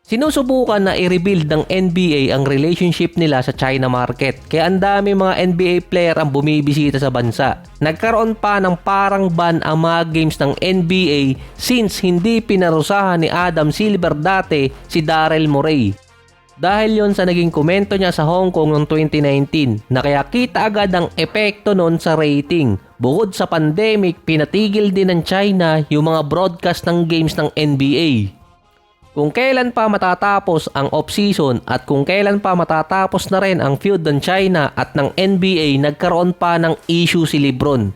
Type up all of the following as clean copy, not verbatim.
Sinusubukan na i-rebuild ng NBA ang relationship nila sa China market, kaya ang dami mga NBA player ang bumibisita sa bansa. Nagkaroon pa ng parang ban ang mga games ng NBA since hindi pinarusahan ni Adam Silver dati si Daryl Morey. Dahil yon sa naging komento niya sa Hong Kong noong 2019 na kaya kita agad ang epekto nun sa rating. Bukod sa pandemic, pinatigil din ng China yung mga broadcast ng games ng NBA. Kung kailan pa matatapos ang off-season at kung kailan pa matatapos na rin ang feud ng China at ng NBA, nagkaroon pa ng issue si LeBron.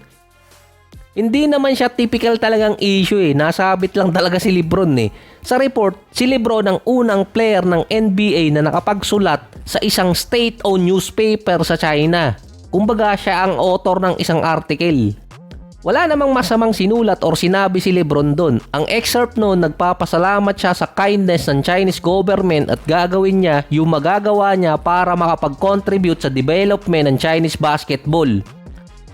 Hindi naman siya typical talagang issue nasabit lang talaga si LeBron Sa report, si LeBron ang unang player ng NBA na nakapagsulat sa isang state-owned newspaper sa China. Kumbaga siya ang author ng isang article. Wala namang masamang sinulat or sinabi si LeBron doon. Ang excerpt noon nagpapasalamat siya sa kindness ng Chinese government at gagawin niya yung magagawa niya para makapag-contribute sa development ng Chinese basketball.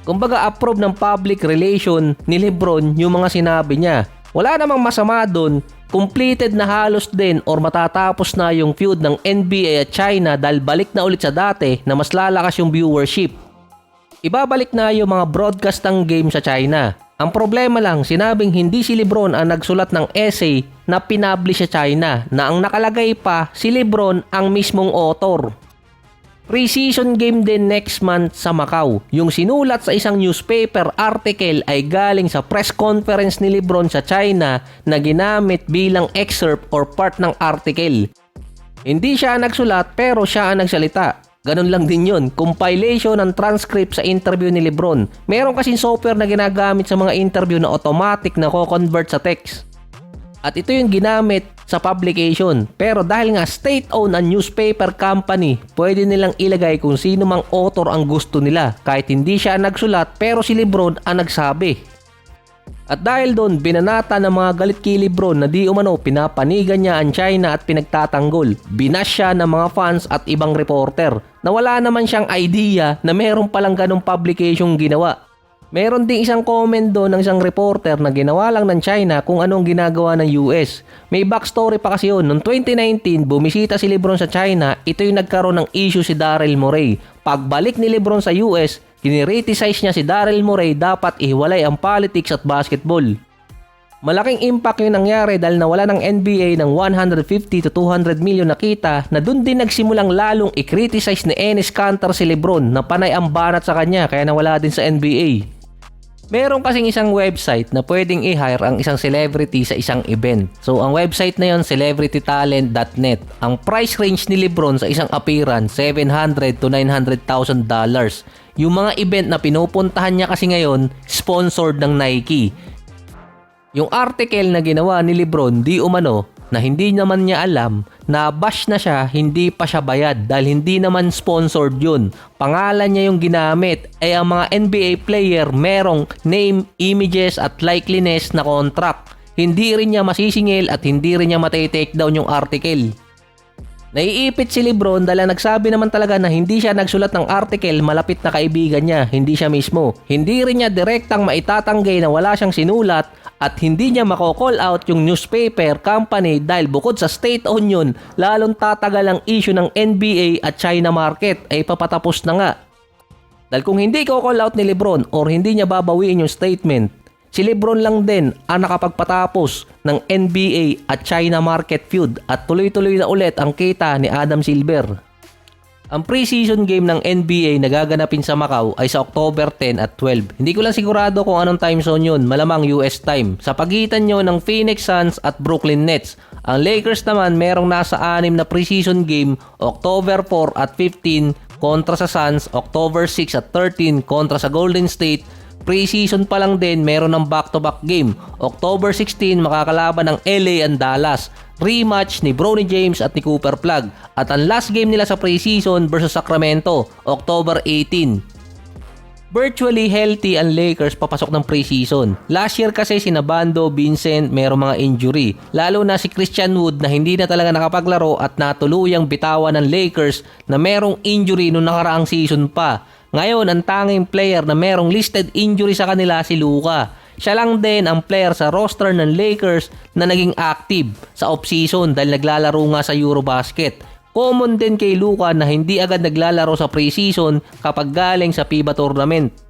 Kumbaga approve ng public relation ni LeBron yung mga sinabi niya. Wala namang masama doon, completed na halos din or matatapos na yung feud ng NBA at China dahil balik na ulit sa dati na mas lalakas yung viewership. Ibabalik na yung mga broadcast ng game sa China. Ang problema lang, sinabing hindi si LeBron ang nagsulat ng essay na pinablish sa China na ang nakalagay pa si LeBron ang mismong author. Pre-season game din next month sa Macau. Yung sinulat sa isang newspaper article ay galing sa press conference ni LeBron sa China na ginamit bilang excerpt or part ng article. Hindi siya ang nagsulat pero siya ang nagsalita. Ganun lang din yun, compilation ng transcript sa interview ni LeBron. Meron kasing software na ginagamit sa mga interview na automatic na ko-convert sa text. At ito yung ginamit sa publication. Pero dahil nga state-owned ang newspaper company, pwede nilang ilagay kung sino mang author ang gusto nila. Kahit hindi siya nagsulat pero si LeBron ang nagsabi. At dahil doon, binanata ng mga galit kay LeBron na di umano pinapanigan niya ang China at pinagtatanggol. Binash siya ng mga fans at ibang reporter na wala naman siyang idea na meron palang ganong publication ginawa. Meron ding isang comment doon ng isang reporter na ginawa lang ng China kung anong ginagawa ng US. May backstory pa kasi yun. Noong 2019, bumisita si LeBron sa China, ito yung nagkaroon ng issue si Daryl Morey. Pagbalik ni LeBron sa US, kinriticize niya si Daryl Morey dapat ihiwalay ang politics at basketball. Malaking impact yung nangyari dahil nawala ng NBA ng 150 to 200 million na kita na dun din nagsimulang lalong i-criticize ni Enes Kanter si LeBron na panay ang banat sa kanya kaya nawala din sa NBA. Meron kasing isang website na pwedeng i-hire ang isang celebrity sa isang event. So ang website na yon, celebritytalent.net. Ang price range ni LeBron sa isang appearance, $700 to $900,000. Yung mga event na pinupuntahan niya kasi ngayon, sponsored ng Nike. Yung article na ginawa ni LeBron, di umano, na hindi naman niya alam na bash na siya, hindi pa siya bayad dahil hindi naman sponsored yun. Pangalan niya yung ginamit ay ang mga NBA player merong name, images at likeliness na contract. Hindi rin niya masisingil at hindi rin niya matay-take down yung article. Naiipit si LeBron dahil nagsabi naman talaga na hindi siya nagsulat ng article malapit na kaibigan niya, hindi siya mismo. Hindi rin niya direktang maitatanggi na wala siyang sinulat at hindi niya mako-call out yung newspaper company dahil bukod sa state-owned yun, lalong tatagal ang issue ng NBA at China market ay papatapos na nga. Dahil kung hindi ko-call out ni LeBron or hindi niya babawiin yung statement, si LeBron lang din ang nakapagpatapos ng NBA at China market feud at tuloy-tuloy na ulit ang kita ni Adam Silver. Ang preseason game ng NBA na gaganapin sa Macau ay sa October 10 at 12. Hindi ko lang sigurado kung anong time zone yun, malamang US time. Sa pagitan nyo ng Phoenix Suns at Brooklyn Nets. Ang Lakers naman merong nasa 6 na preseason game, October 4 at 15 kontra sa Suns, October 6 at 13 kontra sa Golden State. Pre-season pa lang din, meron ng back-to-back game. October 16, makakalaban ng LA and Dallas. Rematch ni Bronny James at ni Cooper Plug. At ang last game nila sa pre-season versus Sacramento, October 18. Virtually healthy ang Lakers papasok ng pre-season. Last year kasi sina Bando, Vincent, merong mga injury. Lalo na si Christian Wood na hindi na talaga nakapaglaro at natuluyang bitawan ng Lakers na merong injury noong nakaraang season pa. Ngayon, ang tanging player na merong listed injury sa kanila si Luka. Siya lang din ang player sa roster ng Lakers na naging active sa off-season dahil naglalaro nga sa Eurobasket. Common din kay Luka na hindi agad naglalaro sa preseason kapag galing sa FIBA tournament.